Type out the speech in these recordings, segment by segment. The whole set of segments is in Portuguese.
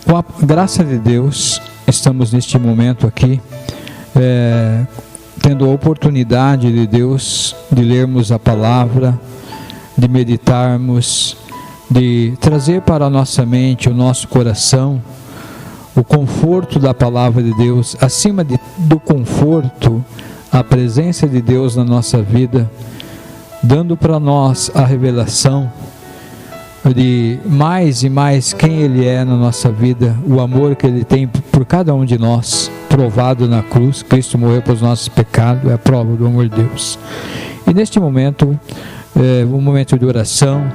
Com a graça de Deus, estamos neste momento aqui, tendo a oportunidade de Deus de lermos a palavra, de meditarmos, de trazer para a nossa mente, o nosso coração, o conforto da palavra de Deus. Acima do conforto, a presença de Deus na nossa vida, dando para nós a revelação de mais e mais quem Ele é na nossa vida, o amor que Ele tem por cada um de nós, provado na cruz. Cristo morreu pelos nossos pecados, é a prova do amor de Deus. E neste momento, um momento de oração.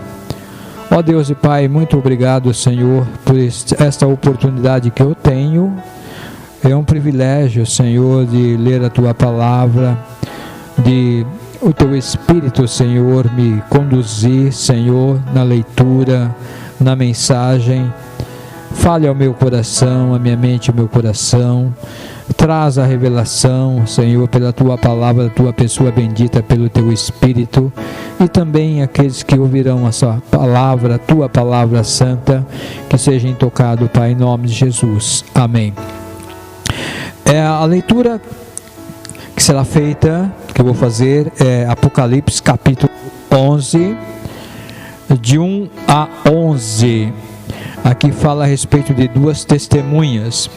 Ó Deus e Pai, muito obrigado, Senhor, por esta oportunidade que eu tenho. É um privilégio, Senhor, de ler a Tua palavra, de o Teu Espírito, Senhor, me conduzir, Senhor, na leitura, na mensagem. Fale ao meu coração, à minha mente, ao meu coração. Traz a revelação, Senhor, pela Tua palavra, a Tua pessoa bendita, pelo Teu Espírito. E também aqueles que ouvirão essa palavra, a Tua palavra santa, que sejam tocados, Pai, em nome de Jesus. Amém. A leitura que será feita, que eu vou fazer, é Apocalipse capítulo 11, de 1 a 11. Aqui fala a respeito de duas testemunhas.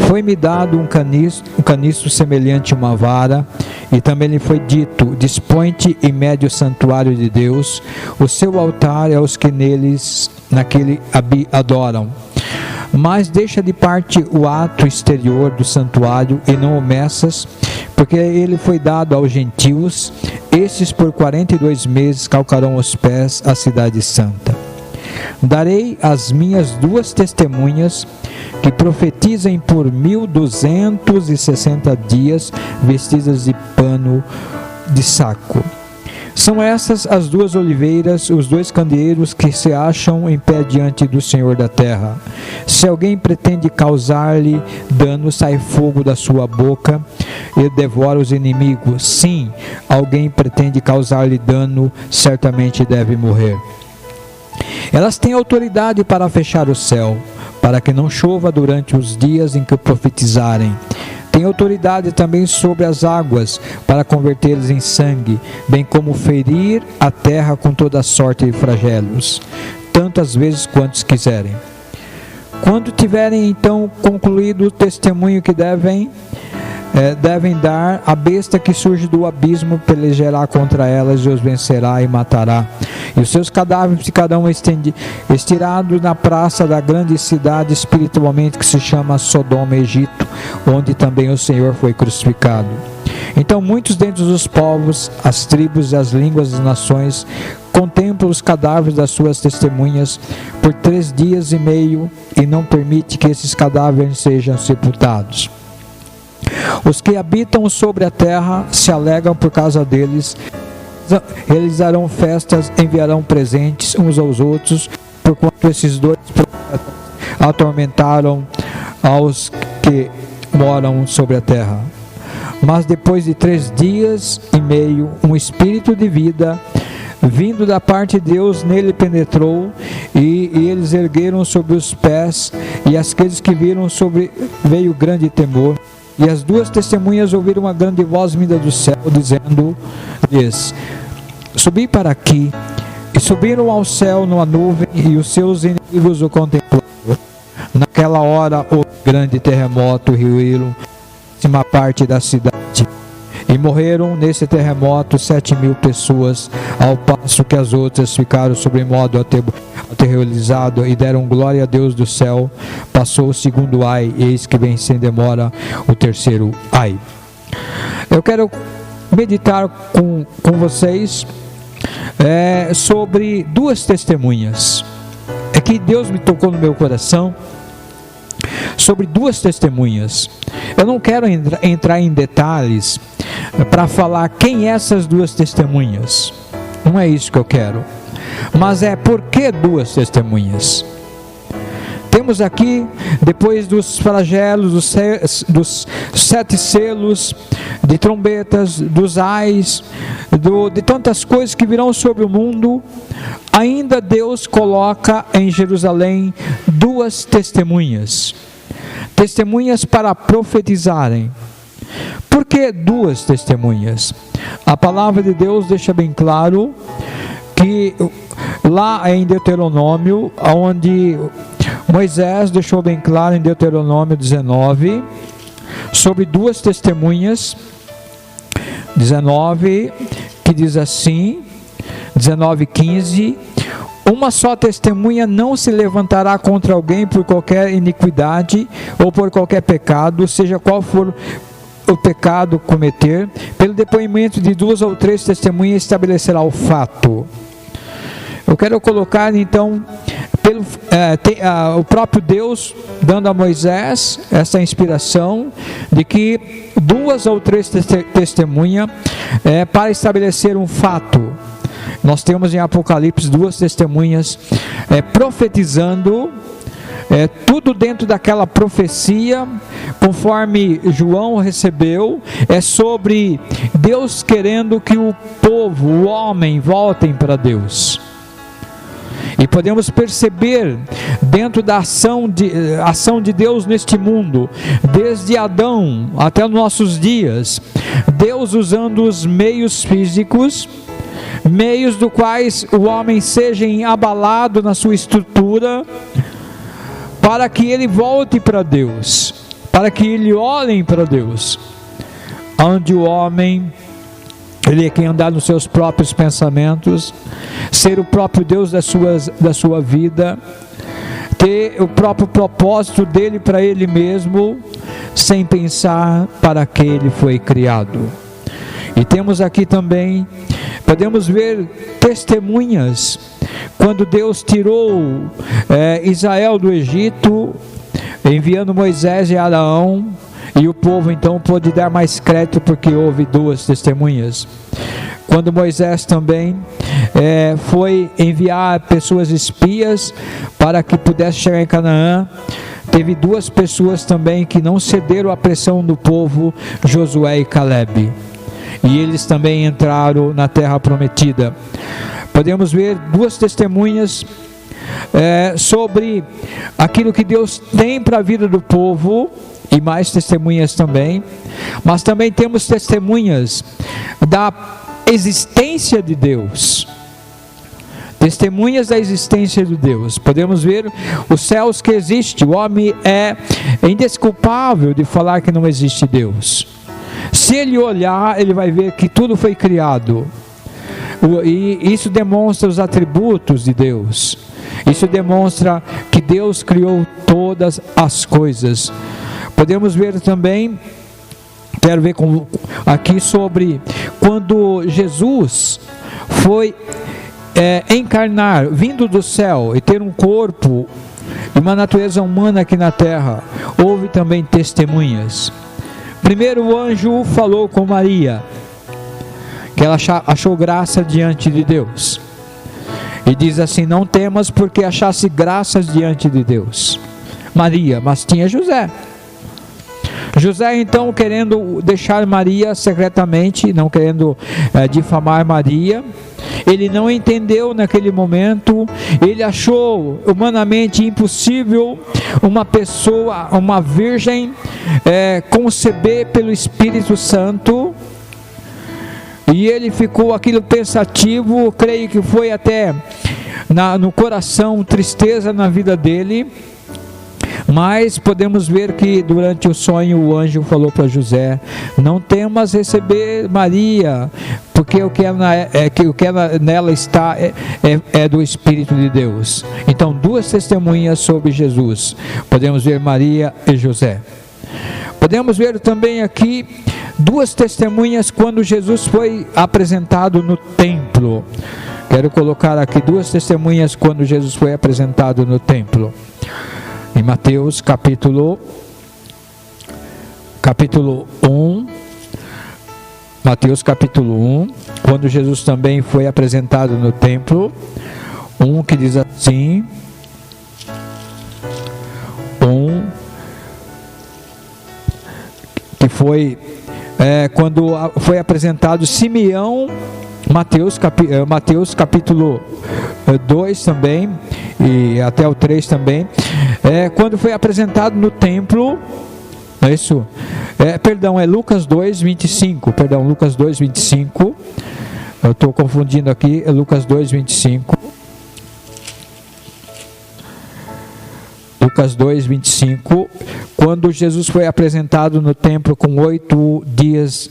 Foi-me dado um caniço semelhante a uma vara, e também lhe foi dito: dispõe-te em médio santuário de Deus, o seu altar é os que naquele adoram. Mas deixa de parte o ato exterior do santuário e não o meças, porque ele foi dado aos gentios. Estes por 42 meses calcarão os pés à cidade santa. Darei as minhas duas testemunhas, que profetizem por 1260 dias, vestidas de pano de saco. São essas as duas oliveiras, os dois candeeiros que se acham em pé diante do Senhor da terra. Se alguém pretende causar-lhe dano, sai fogo da sua boca e devora os inimigos. Sim, alguém pretende causar-lhe dano, certamente deve morrer. Elas têm autoridade para fechar o céu, para que não chova durante os dias em que profetizarem. Tem autoridade também sobre as águas, para convertê-las em sangue, bem como ferir a terra com toda sorte de flagelos, tantas vezes quantos quiserem. Quando tiverem então concluído o testemunho que devem dar, a besta que surge do abismo pelejará contra elas e os vencerá e matará. E os seus cadáveres ficarão estirados na praça da grande cidade, espiritualmente, que se chama Sodoma e Egito, onde também o Senhor foi crucificado. Então muitos dentre os povos, as tribos e as línguas das nações contemplam os cadáveres das suas testemunhas por 3 dias e meio, e não permite que esses cadáveres sejam sepultados. Os que habitam sobre a terra se alegram por causa deles. Eles darão festas, enviarão presentes uns aos outros, porquanto esses dois atormentaram aos que moram sobre a terra. Mas depois de 3 dias e meio, um espírito de vida, vindo da parte de Deus, nele penetrou, e eles ergueram sobre os pés, e aqueles que viram veio grande temor. E as duas testemunhas ouviram uma grande voz vinda do céu, dizendo-lhes: subi para aqui. E subiram ao céu numa nuvem, e os seus inimigos o contemplaram. Naquela hora houve grande terremoto, ruíram uma parte da cidade, e morreram nesse terremoto 7.000 pessoas, ao passo que as outras ficaram sobremodo aterrorizadas e deram glória a Deus do céu. Passou o segundo ai, eis que vem sem demora o terceiro ai. Eu quero meditar com vocês sobre duas testemunhas. É que Deus me tocou no meu coração sobre duas testemunhas. Eu não quero entrar em detalhes para falar quem essas duas testemunhas. Não é isso que eu quero. Mas por que duas testemunhas? Temos aqui, depois dos flagelos, dos 7 selos, de trombetas, dos ais, de tantas coisas que virão sobre o mundo, ainda Deus coloca em Jerusalém 2 testemunhas. Testemunhas para profetizarem. Por que 2 testemunhas? A palavra de Deus deixa bem claro que lá em Deuteronômio, onde Moisés deixou bem claro em Deuteronômio 19, sobre 2 testemunhas, 19, que diz assim, 19:15, uma só testemunha não se levantará contra alguém por qualquer iniquidade ou por qualquer pecado, seja qual for o pecado cometer, pelo depoimento de 2 ou 3 testemunhas estabelecerá o fato. Eu quero colocar então o próprio Deus dando a Moisés essa inspiração de que 2 ou 3 testemunhas para estabelecer um fato. Nós temos em Apocalipse 2 testemunhas profetizando, tudo dentro daquela profecia, conforme João recebeu, sobre Deus querendo que o povo, o homem, voltem para Deus. E podemos perceber dentro da ação de Deus neste mundo, desde Adão até os nossos dias, Deus usando os meios físicos, meios do quais o homem seja abalado na sua estrutura, para que ele volte para Deus, para que ele olhem para Deus, onde o homem, ele é quem andar nos seus próprios pensamentos, ser o próprio Deus da sua vida, ter o próprio propósito dele para ele mesmo, sem pensar para que ele foi criado. E temos aqui também, podemos ver testemunhas, quando Deus tirou Israel do Egito, enviando Moisés e Arão, e o povo então pôde dar mais crédito porque houve 2 testemunhas. Quando Moisés também foi enviar pessoas espias para que pudesse chegar em Canaã, teve 2 pessoas também que não cederam à pressão do povo, Josué e Calebe, e eles também entraram na terra prometida. Podemos ver 2 testemunhas sobre aquilo que Deus tem para a vida do povo, e mais testemunhas também, mas também temos testemunhas da existência de Deus, testemunhas da existência de Deus. Podemos ver os céus que existem. O homem é indesculpável de falar que não existe Deus. Se ele olhar, ele vai ver que tudo foi criado, e isso demonstra os atributos de Deus. Isso demonstra que Deus criou todas as coisas. Podemos ver também, quero ver aqui sobre quando Jesus foi encarnar, vindo do céu e ter um corpo e uma natureza humana aqui na terra, houve também testemunhas. Primeiro o anjo falou com Maria, que ela achou graça diante de Deus, e diz assim: não temas, porque achasse graças diante de Deus, Maria. Mas tinha José então querendo deixar Maria secretamente, não querendo difamar Maria. Ele não entendeu naquele momento, ele achou humanamente impossível uma pessoa, uma virgem, conceber pelo Espírito Santo, e ele ficou aquilo pensativo. Creio que foi até no coração tristeza na vida dele. Mas podemos ver que durante o sonho o anjo falou para José: não temas receber Maria, porque o que nela está é do Espírito de Deus. Então 2 testemunhas sobre Jesus, podemos ver Maria e José. Podemos ver também aqui 2 testemunhas quando Jesus foi apresentado no templo. Quero colocar aqui 2 testemunhas quando Jesus foi apresentado no templo. Em Mateus capítulo 1, Mateus capítulo 1, quando Jesus também foi apresentado no templo, que diz assim: quando foi apresentado Simeão, Mateus capítulo 2 também, e até o 3 também, quando foi apresentado no templo, isso, é Lucas 2, 25, Lucas 2, 25, eu estou confundindo aqui, é Lucas 2, 25, Lucas 2, 25, quando Jesus foi apresentado no templo com 8 dias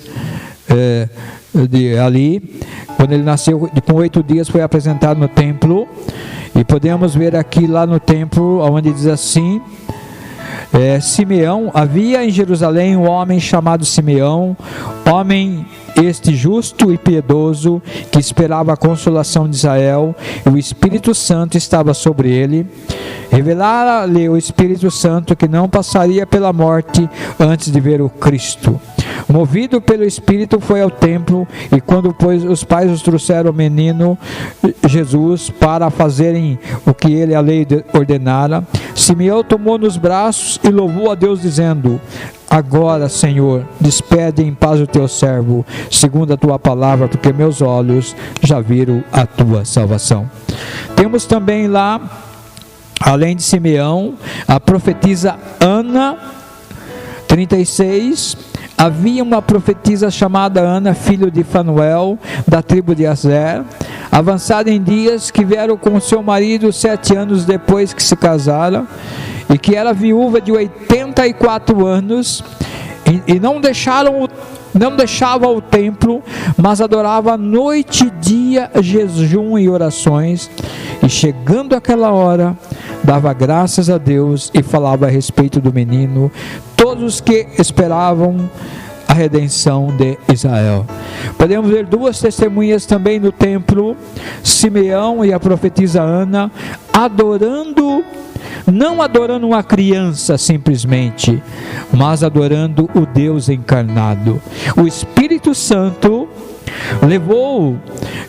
ali, quando ele nasceu, com 8 dias foi apresentado no templo, e podemos ver aqui lá no templo, onde diz assim, Simeão, havia em Jerusalém um homem chamado Simeão, homem este justo e piedoso, que esperava a consolação de Israel, e o Espírito Santo estava sobre ele. Revelara-lhe o Espírito Santo que não passaria pela morte antes de ver o Cristo. Movido pelo Espírito, foi ao templo, e quando os pais os trouxeram o menino Jesus para fazerem o que ele, a lei, ordenara, Simeão tomou nos braços e louvou a Deus, dizendo: agora, Senhor, despede em paz o teu servo, segundo a tua palavra, porque meus olhos já viram a tua salvação. Temos também lá, além de Simeão, a profetisa Ana, 36. Havia uma profetisa chamada Ana, filho de Fanuel, da tribo de Aser, avançada em dias, que vieram com seu marido 7 anos depois que se casara, e que era viúva de 84 anos, e não deixava o templo, mas adorava noite e dia, jejum e orações, e chegando aquela hora, dava graças a Deus e falava a respeito do menino, todos que esperavam a redenção de Israel. Podemos ver 2 testemunhas também no templo, Simeão e a profetisa Ana, adorando, não adorando uma criança simplesmente, mas adorando o Deus encarnado. O Espírito Santo levou,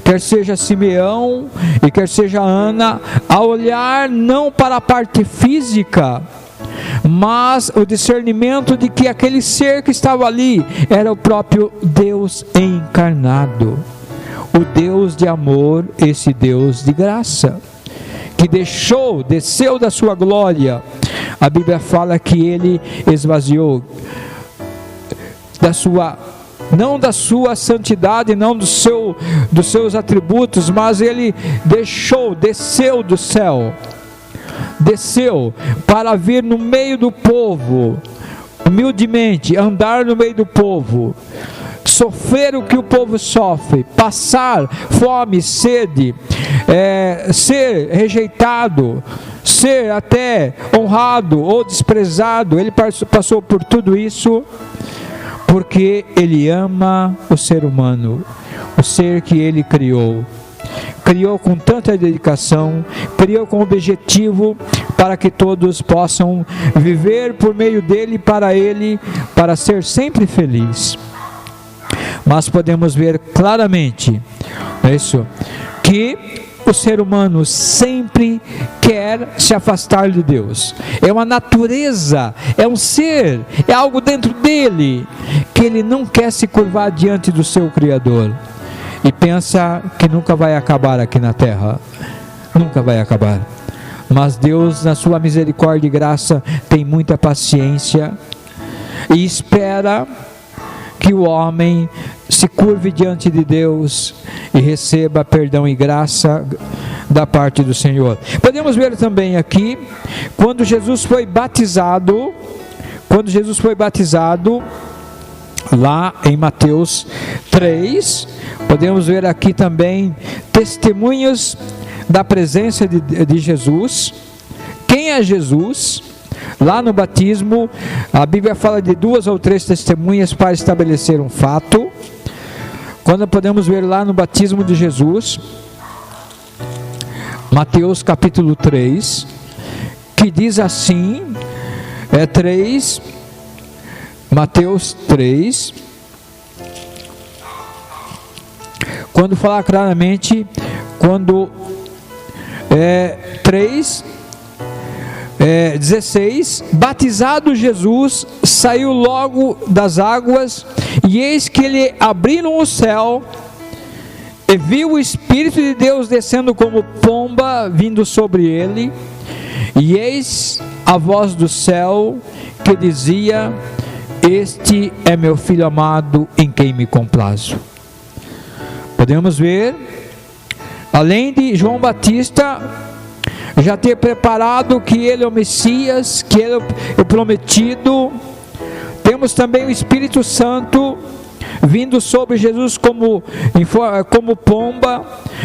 quer seja Simeão e quer seja Ana, a olhar não para a parte física, mas o discernimento de que aquele ser que estava ali era o próprio Deus encarnado, o Deus de amor, esse Deus de graça, que desceu da sua glória. A Bíblia fala que ele esvaziou não da sua santidade, não dos seus atributos, mas ele desceu do céu, desceu para vir no meio do povo, humildemente, andar no meio do povo, sofrer o que o povo sofre, passar fome, sede, ser rejeitado, ser até honrado ou desprezado. Ele passou por tudo isso porque ele ama o ser humano, o ser que ele criou com tanta dedicação, criou com objetivo para que todos possam viver por meio dele, para ser sempre feliz. Mas podemos ver claramente que o ser humano sempre quer se afastar de Deus. É uma natureza, é um ser, é algo dentro dele, que ele não quer se curvar diante do seu Criador, e pensa que nunca vai acabar aqui na terra, nunca vai acabar. Mas Deus, na sua misericórdia e graça, tem muita paciência e espera que o homem se curve diante de Deus e receba perdão e graça da parte do Senhor. Podemos ver também aqui, quando Jesus foi batizado, lá em Mateus 3, podemos ver aqui também testemunhos da presença de Jesus. Quem é Jesus? Lá no batismo, a Bíblia fala de 2 ou 3 testemunhas para estabelecer um fato. Quando podemos ver lá no batismo de Jesus, Mateus capítulo 3, que diz assim, Mateus 3, quando fala claramente, 3, 16, batizado Jesus, saiu logo das águas, e eis que lhe abriram o céu, e viu o Espírito de Deus descendo como pomba, vindo sobre ele, e eis a voz do céu, que dizia: este é meu Filho amado, em quem me complazo. Podemos ver, além de João Batista já ter preparado que ele é o Messias, que ele é o prometido, temos também o Espírito Santo vindo sobre Jesus como pomba,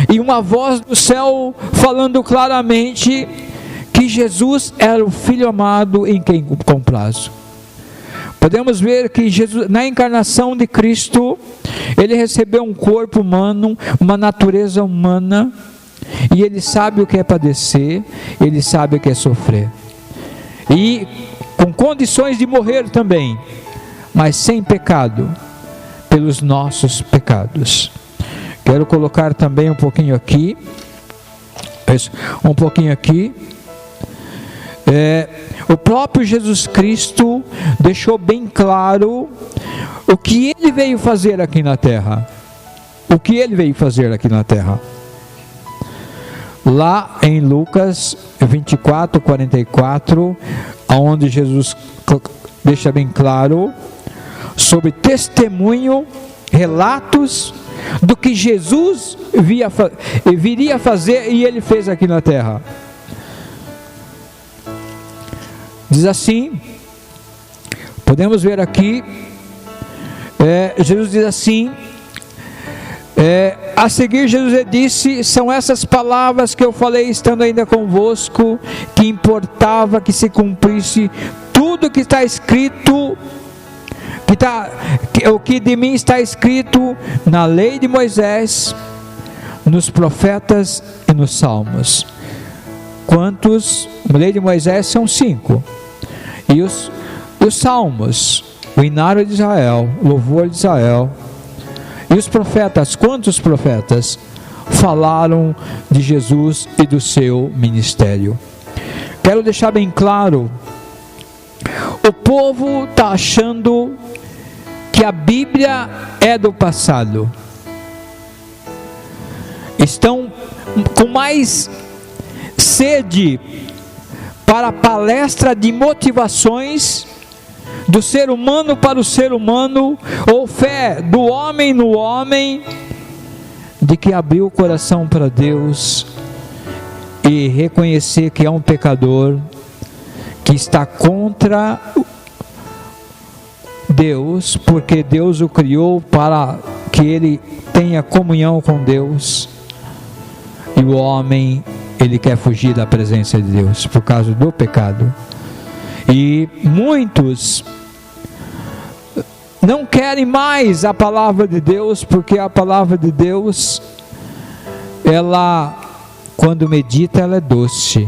e uma voz do céu falando claramente que Jesus era o Filho amado em quem me complazo. Podemos ver que Jesus, na encarnação de Cristo, ele recebeu um corpo humano, uma natureza humana, e ele sabe o que é padecer, ele sabe o que é sofrer, e com condições de morrer também, mas sem pecado, pelos nossos pecados. Quero colocar também um pouquinho aqui, o próprio Jesus Cristo deixou bem claro o que ele veio fazer aqui na terra. O que ele veio fazer aqui na terra. Lá em Lucas 24, 44, onde Jesus deixa bem claro sobre testemunho, relatos do que Jesus viria fazer e ele fez aqui na terra. Diz assim, podemos ver aqui, Jesus diz assim, a seguir Jesus disse: são essas palavras que eu falei estando ainda convosco, que importava que se cumprisse tudo que está escrito, o que de mim está escrito na lei de Moisés, nos profetas e nos salmos. Quantos? A lei de Moisés são 5, e os salmos, o hinário de Israel, o louvor de Israel. E os profetas, quantos profetas falaram de Jesus e do seu ministério? Quero deixar bem claro, o povo está achando que a Bíblia é do passado, estão com mais sede para a palestra de motivações do ser humano para o ser humano, ou fé do homem no homem, de que abrir o coração para Deus e reconhecer que é um pecador, que está contra Deus, porque Deus o criou para que ele tenha comunhão com Deus, e o homem, ele quer fugir da presença de Deus por causa do pecado. E muitos não querem mais a palavra de Deus, porque a palavra de Deus, ela, quando medita, ela é doce.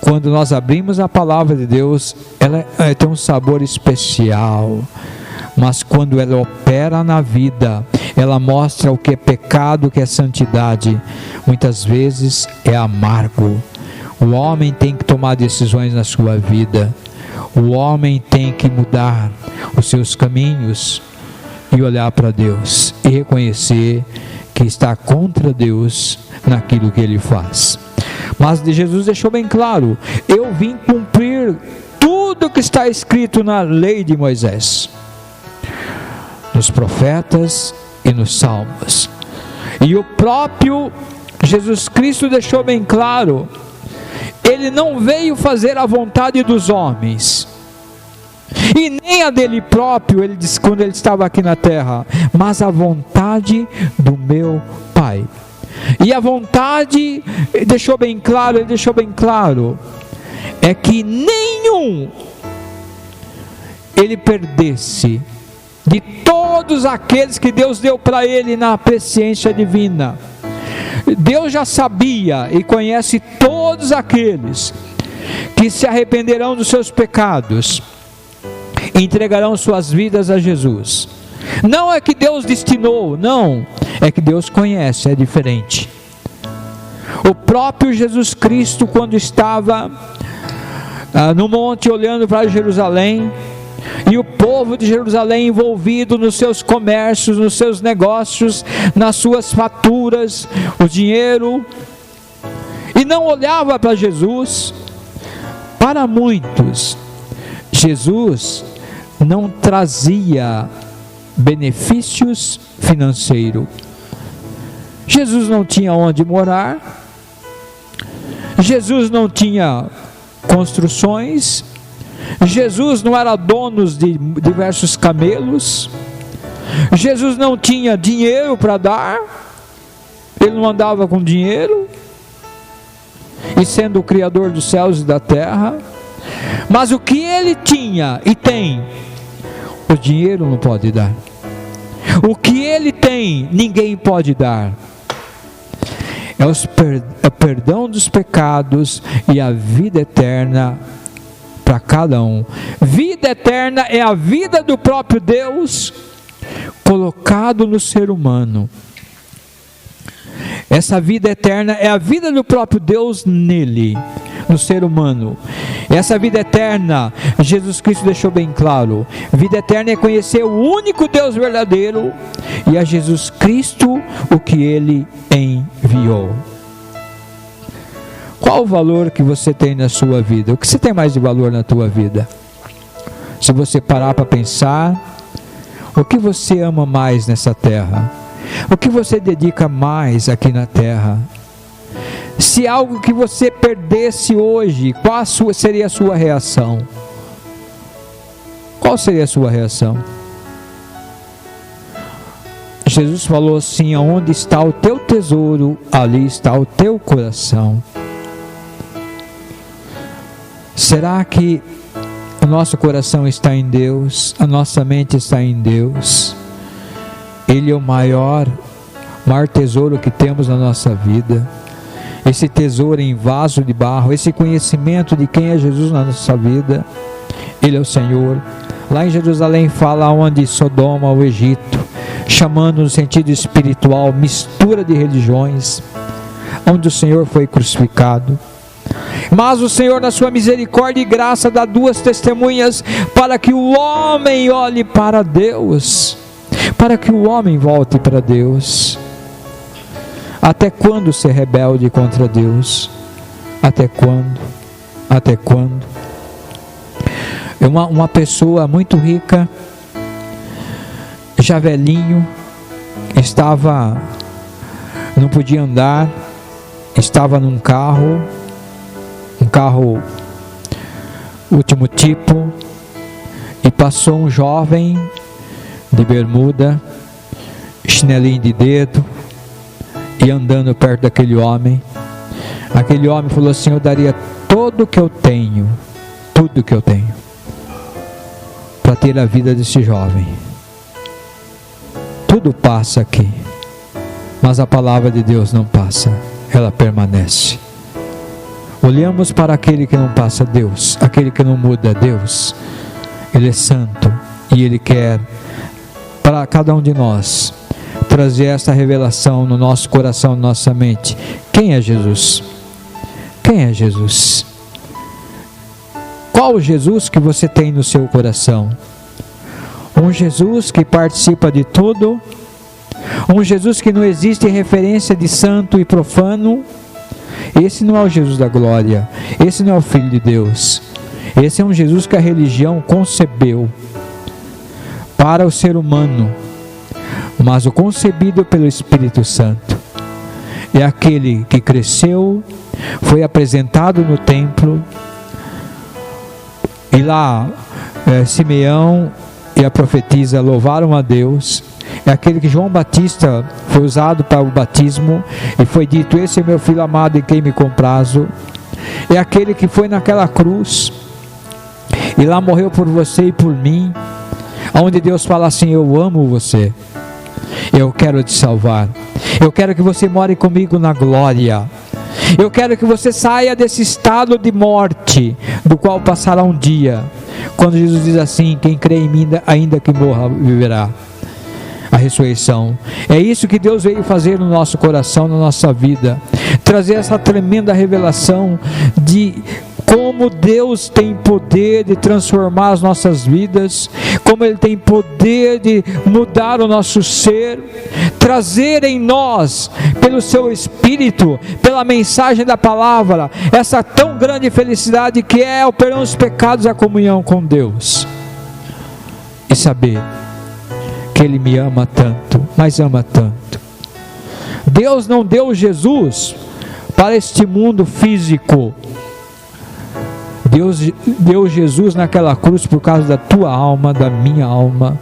Quando nós abrimos a palavra de Deus, ela tem um sabor especial. Mas quando ela opera na vida, ela mostra o que é pecado, o que é santidade. Muitas vezes é amargo. O homem tem que tomar decisões na sua vida. O homem tem que mudar os seus caminhos e olhar para Deus e reconhecer que está contra Deus naquilo que ele faz. Mas Jesus deixou bem claro: eu vim cumprir tudo que está escrito na lei de Moisés, nos profetas e nos salmos. E o próprio Jesus Cristo deixou bem claro: ele não veio fazer a vontade dos homens, e nem a dele próprio, ele disse quando ele estava aqui na terra, mas a vontade do meu Pai. E a vontade, ele deixou bem claro, é que nenhum ele perdesse de todos aqueles que Deus deu para ele na presciência divina. Deus já sabia e conhece todos aqueles que se arrependerão dos seus pecados e entregarão suas vidas a Jesus. Não é que Deus destinou, não, é que Deus conhece, é diferente. O próprio Jesus Cristo, quando estava no monte olhando para Jerusalém, e o povo de Jerusalém envolvido nos seus comércios, nos seus negócios, nas suas faturas, o dinheiro, e não olhava para Jesus. Para muitos, Jesus não trazia benefícios financeiros. Jesus não tinha onde morar, Jesus não tinha construções, Jesus não era dono de diversos camelos, Jesus não tinha dinheiro para dar, ele não andava com dinheiro, e sendo o Criador dos céus e da terra. Mas o que ele tinha e tem, o dinheiro não pode dar. O que ele tem, ninguém pode dar. É o perdão dos pecados e a vida eterna para cada um. Vida eterna é a vida do próprio Deus colocado no ser humano. Essa vida eterna é a vida do próprio Deus nele, no ser humano. Essa vida eterna, Jesus Cristo deixou bem claro. Vida eterna é conhecer o único Deus verdadeiro e a Jesus Cristo, o que Ele enviou. Qual o valor que você tem na sua vida? O que você tem mais de valor na tua vida? Se você parar para pensar, o que você ama mais nessa terra? O que você dedica mais aqui na terra? Se algo que você perdesse hoje, qual seria a sua reação? Qual seria a sua reação? Jesus falou assim: aonde está o teu tesouro, ali está o teu coração. Será que o nosso coração está em Deus? A nossa mente está em Deus? Ele é o maior tesouro que temos na nossa vida. Esse tesouro em vaso de barro, esse conhecimento de quem é Jesus na nossa vida, Ele é o Senhor. Lá em Jerusalém fala onde Sodoma, o Egito, chamando no sentido espiritual, mistura de religiões, onde o Senhor foi crucificado. Mas o Senhor, na sua misericórdia e graça, dá duas testemunhas para que o homem olhe para Deus, para que o homem volte para Deus. Até quando ser rebelde contra Deus? Até quando? Até quando? Uma pessoa muito rica, já velhinho, não podia andar, estava num carro último tipo, e passou um jovem de bermuda, chinelinho de dedo, e andando perto daquele homem. Aquele homem falou assim: eu daria tudo que eu tenho, para ter a vida desse jovem. Tudo passa aqui, mas a palavra de Deus não passa, ela permanece. Olhamos para aquele que não passa, Deus, aquele que não muda, Deus. Ele é santo e Ele quer, para cada um de nós, trazer esta revelação no nosso coração, na nossa mente. Quem é Jesus? Quem é Jesus? Qual o Jesus que você tem no seu coração? Um Jesus que participa de tudo? Um Jesus que não existe referência de santo e profano? Esse não é o Jesus da glória, esse não é o Filho de Deus. Esse é um Jesus que a religião concebeu para o ser humano, mas o concebido pelo Espírito Santo é aquele que cresceu, foi apresentado no templo, e lá Simeão e a profetisa louvaram a Deus. É aquele que João Batista foi usado para o batismo e foi dito: esse é meu filho amado em quem me comprazo. É aquele que foi naquela cruz e lá morreu por você e por mim, onde Deus fala assim: eu amo você, eu quero te salvar, eu quero que você more comigo na glória, eu quero que você saia desse estado de morte, do qual passará um dia, quando Jesus diz assim: quem crê em mim, ainda que morra, viverá. A ressurreição. É isso que Deus veio fazer no nosso coração, na nossa vida. trazer essa tremenda revelação de como Deus tem poder de transformar as nossas vidas, como Ele tem poder de mudar o nosso ser, trazer em nós, pelo Seu Espírito, pela mensagem da palavra, essa tão grande felicidade que é o perdão dos pecados e a comunhão com Deus, e saber que Ele me ama tanto, mas ama tanto. Deus não deu Jesus para este mundo físico. Deus deu Jesus naquela cruz por causa da tua alma, da minha alma,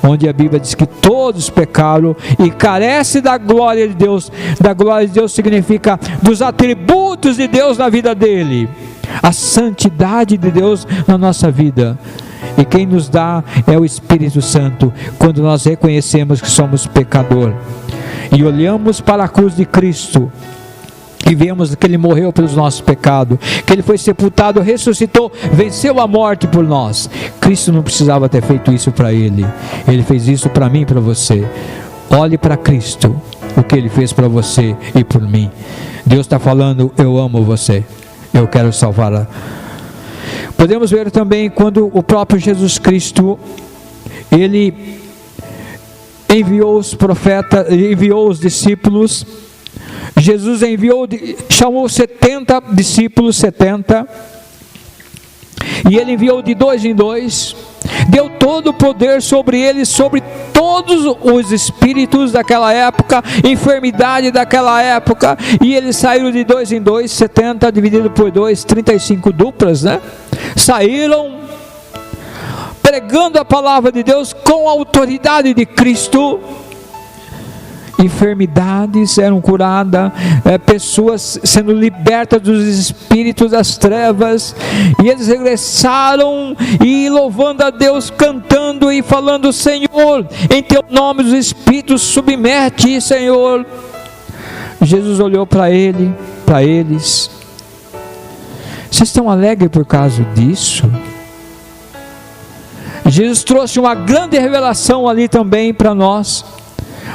onde a Bíblia diz que todos pecaram e carecem da glória de Deus. Da glória de Deus significa dos atributos de Deus na vida dele, a santidade de Deus na nossa vida. E quem nos dá é o Espírito Santo, quando nós reconhecemos que somos pecador e olhamos para a cruz de Cristo e vemos que Ele morreu pelos nossos pecados, que Ele foi sepultado, ressuscitou, venceu a morte por nós. Cristo não precisava ter feito isso para Ele, Ele fez isso para mim e para você. Olhe para Cristo, o que Ele fez para você e por mim. Deus está falando: eu amo você, eu quero salvá-la. Podemos ver também quando o próprio Jesus Cristo, Ele enviou os profetas, enviou os discípulos. Jesus chamou 70 discípulos, 70, e Ele enviou de 2 em 2, deu todo o poder sobre eles, sobre todos os espíritos daquela época, enfermidade daquela época, e eles saíram de 2 em 2, 70 dividido por 2, 35 duplas, né? Saíram pregando a palavra de Deus com a autoridade de Cristo. Enfermidades eram curadas, pessoas sendo libertas dos espíritos das trevas, e eles regressaram e louvando a Deus, cantando e falando: Senhor, em teu nome os espíritos submete, Senhor. Jesus olhou para eles: vocês estão alegres por causa disso? Jesus trouxe uma grande revelação ali também para nós: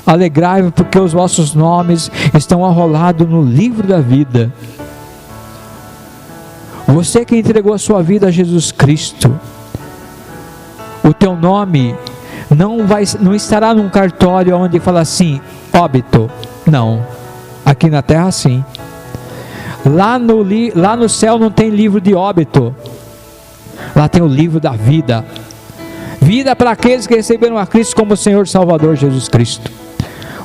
alegrai-vos porque os vossos nomes estão arrolados no livro da vida. Você que entregou a sua vida a Jesus Cristo, o teu nome não estará num cartório onde fala assim, óbito. Não, aqui na terra sim. Lá no céu não tem livro de óbito, lá tem o livro da vida. Vida para aqueles que receberam a Cristo como Senhor e Salvador Jesus Cristo.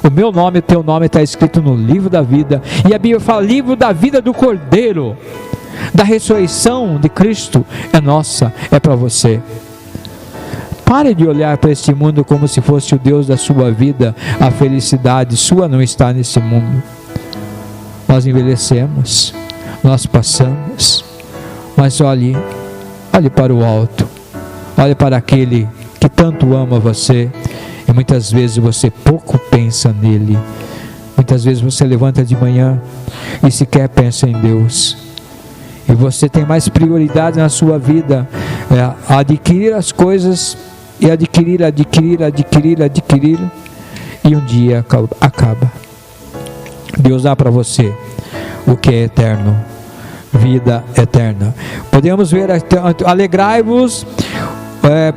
O meu nome, o teu nome está escrito no livro da vida. E a Bíblia fala: livro da vida do Cordeiro, da ressurreição de Cristo. É nossa, é para você. Pare de olhar para este mundo como se fosse o Deus da sua vida. A felicidade sua não está nesse mundo. Nós envelhecemos, nós passamos, mas olhe para o alto, olhe para aquele que tanto ama você. E muitas vezes você pouco pensa nele. Muitas vezes você levanta de manhã e sequer pensa em Deus. E você tem mais prioridade na sua vida, adquirir as coisas, e adquirir, e um dia acaba. Deus dá para você o que é eterno, vida eterna. Podemos ver: alegrai-vos,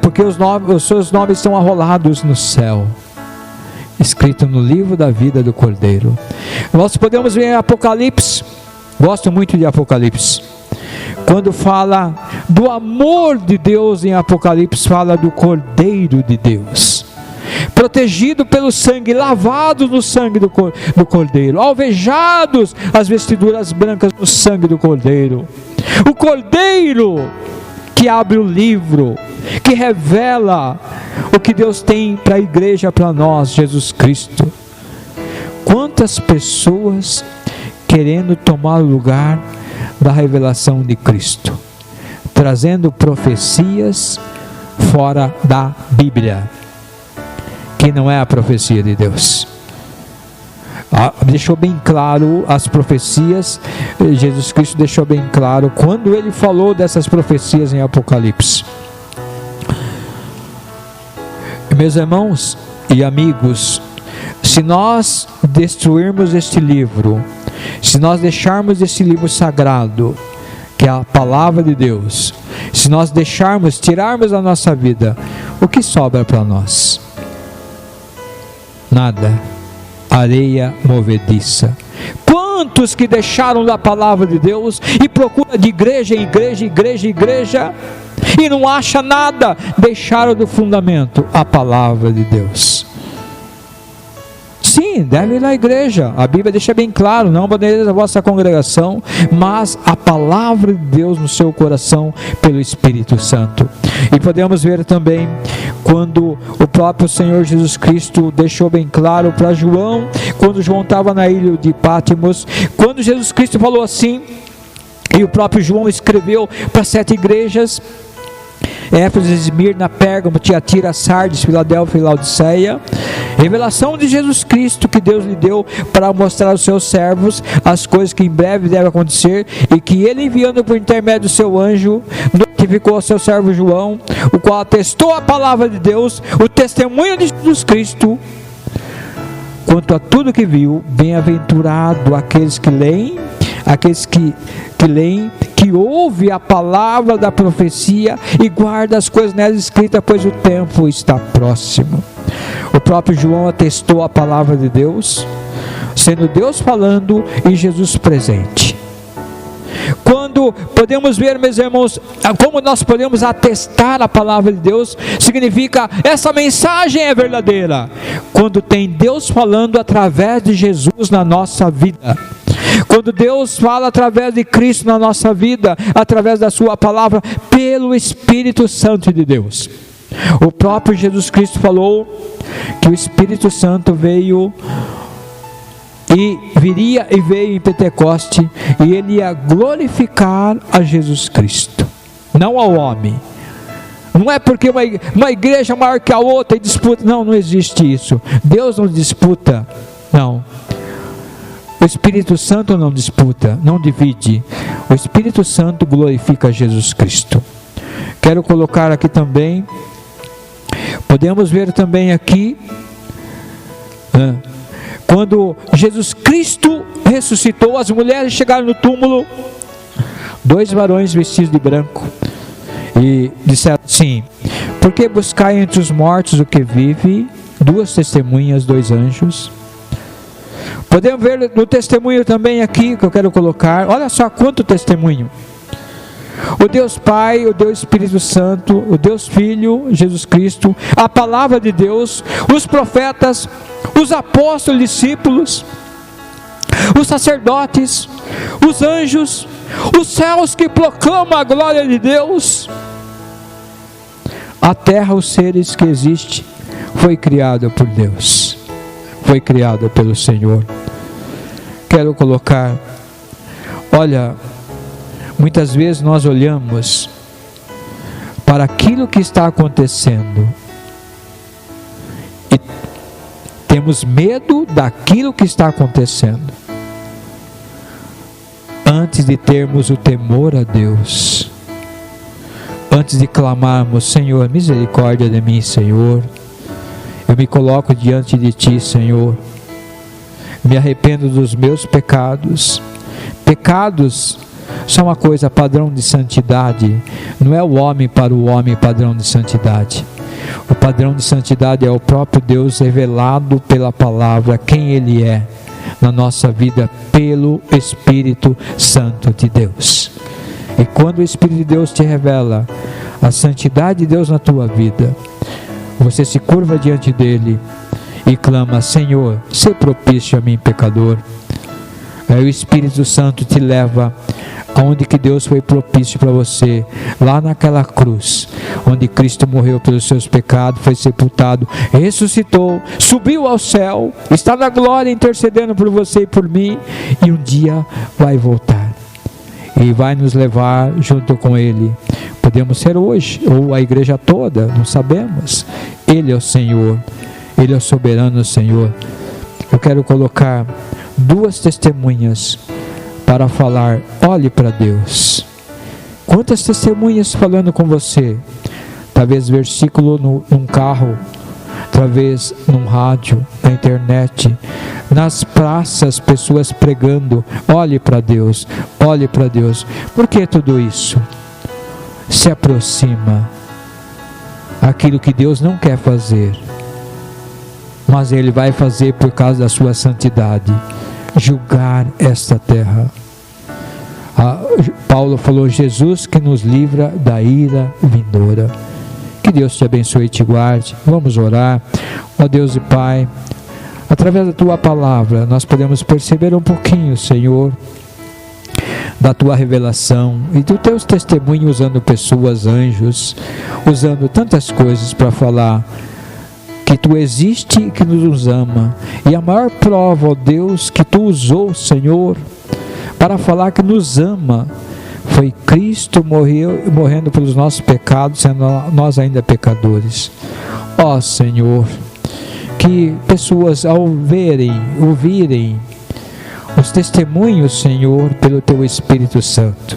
porque os seus nomes estão arrolados no céu, escrito no livro da vida do Cordeiro. Nós podemos ver em Apocalipse, gosto muito de Apocalipse, quando fala do amor de Deus. Em Apocalipse fala do Cordeiro de Deus, protegido pelo sangue, lavados no sangue do Cordeiro, alvejados as vestiduras brancas no sangue do Cordeiro. O Cordeiro que abre o livro, que revela o que Deus tem para a igreja, para nós, Jesus Cristo. Quantas pessoas querendo tomar o lugar da revelação de Cristo, trazendo profecias fora da Bíblia, que não é a profecia de Deus. Deixou bem claro as profecias. Jesus Cristo deixou bem claro quando Ele falou dessas profecias em Apocalipse. Meus irmãos e amigos, se nós destruirmos este livro, se nós deixarmos esse livro sagrado, que é a palavra de Deus, se nós deixarmos, tirarmos da nossa vida, o que sobra para nós? Nada. Areia movediça. Quantos que deixaram da palavra de Deus e procuram de igreja em igreja, igreja em igreja, e não acha nada, deixaram do fundamento a palavra de Deus. Sim, deve ir na igreja, a Bíblia deixa bem claro, não abandoneis a vossa congregação, mas a palavra de Deus no seu coração pelo Espírito Santo. E podemos ver também quando o próprio Senhor Jesus Cristo deixou bem claro para João, quando João estava na ilha de Pátimos, quando Jesus Cristo falou assim, e o próprio João escreveu para 7 igrejas, Éfeso, Esmirna, Pérgamo, Tiatira, Sardes, Filadélfia e Laodiceia. Revelação de Jesus Cristo que Deus lhe deu para mostrar aos seus servos as coisas que em breve devem acontecer, e que ele, enviando por intermédio do seu anjo, notificou ao seu servo João, o qual atestou a palavra de Deus, o testemunho de Jesus Cristo, quanto a tudo que viu. Bem-aventurado aqueles que leem, aqueles que leem, que ouve a palavra da profecia e guarda as coisas nelas escritas, pois o tempo está próximo. O próprio João atestou a palavra de Deus, sendo Deus falando e Jesus presente. Quando podemos ver, meus irmãos, como nós podemos atestar a palavra de Deus, significa essa mensagem é verdadeira, quando tem Deus falando através de Jesus na nossa vida. Quando Deus fala através de Cristo na nossa vida, através da sua palavra, pelo Espírito Santo de Deus. O próprio Jesus Cristo falou que o Espírito Santo veio e veio em Pentecoste, e ele ia glorificar a Jesus Cristo, não ao homem. Não é porque uma igreja maior que a outra e disputa, não existe isso. Deus não disputa, não. O Espírito Santo não disputa, não divide. O Espírito Santo glorifica Jesus Cristo. Quero colocar aqui também, podemos ver também aqui, quando Jesus Cristo ressuscitou, as mulheres chegaram no túmulo, 2 varões vestidos de branco, e disseram assim: por que buscai entre os mortos o que vive? 2 testemunhas, 2 anjos. Podemos ver no testemunho também aqui, que eu quero colocar, olha só quanto testemunho. O Deus Pai, o Deus Espírito Santo, o Deus Filho, Jesus Cristo, a palavra de Deus, os profetas, os apóstolos, discípulos, os sacerdotes, os anjos, os céus que proclamam a glória de Deus, a terra, os seres que existem, foi criada por Deus, foi criada pelo Senhor. Quero colocar, olha, muitas vezes nós olhamos para aquilo que está acontecendo e temos medo daquilo que está acontecendo, antes de termos o temor a Deus, antes de clamarmos: Senhor, misericórdia de mim, Senhor, eu me coloco diante de Ti, Senhor, me arrependo dos meus pecados. Pecados são uma coisa padrão de santidade, não é o homem para o homem padrão de santidade. O padrão de santidade é o próprio Deus revelado pela palavra, quem Ele é na nossa vida pelo Espírito Santo de Deus. E quando o Espírito de Deus te revela a santidade de Deus na tua vida, você se curva diante dele e clama: Senhor, sê propício a mim, pecador. Aí o Espírito Santo te leva aonde que Deus foi propício para você, lá naquela cruz, onde Cristo morreu pelos seus pecados, foi sepultado, ressuscitou, subiu ao céu, está na glória intercedendo por você e por mim, e um dia vai voltar e vai nos levar junto com Ele. Podemos ser hoje, ou a igreja toda, não sabemos. Ele é o Senhor, Ele é o soberano Senhor. Eu quero colocar 2 testemunhas para falar: olhe para Deus. Quantas testemunhas falando com você? Talvez versículo num carro, através num rádio, na internet, nas praças, pessoas pregando. Olhe para Deus, olhe para Deus. Por que tudo isso? Se aproxima aquilo que Deus não quer fazer, mas Ele vai fazer por causa da sua santidade, julgar esta terra. Paulo falou: Jesus que nos livra da ira vindoura. Que Deus te abençoe e te guarde. Vamos orar. Ó Deus e Pai, através da Tua palavra nós podemos perceber um pouquinho, Senhor, da Tua revelação e dos Teus testemunhos, usando pessoas, anjos, usando tantas coisas para falar que Tu existe e que nos ama. E a maior prova, ó Deus, que Tu usou, Senhor, para falar que nos ama, foi Cristo morrendo pelos nossos pecados, sendo nós ainda pecadores. Ó Senhor, que pessoas ao ouvirem os testemunhos, Senhor, pelo Teu Espírito Santo,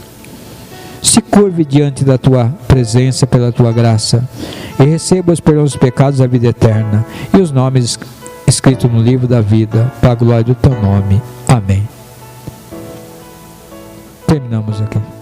se curve diante da Tua presença, pela Tua graça, e receba os perdões dos pecados da vida eterna, e os nomes escritos no livro da vida, para a glória do Teu nome. Amém. Terminamos aqui.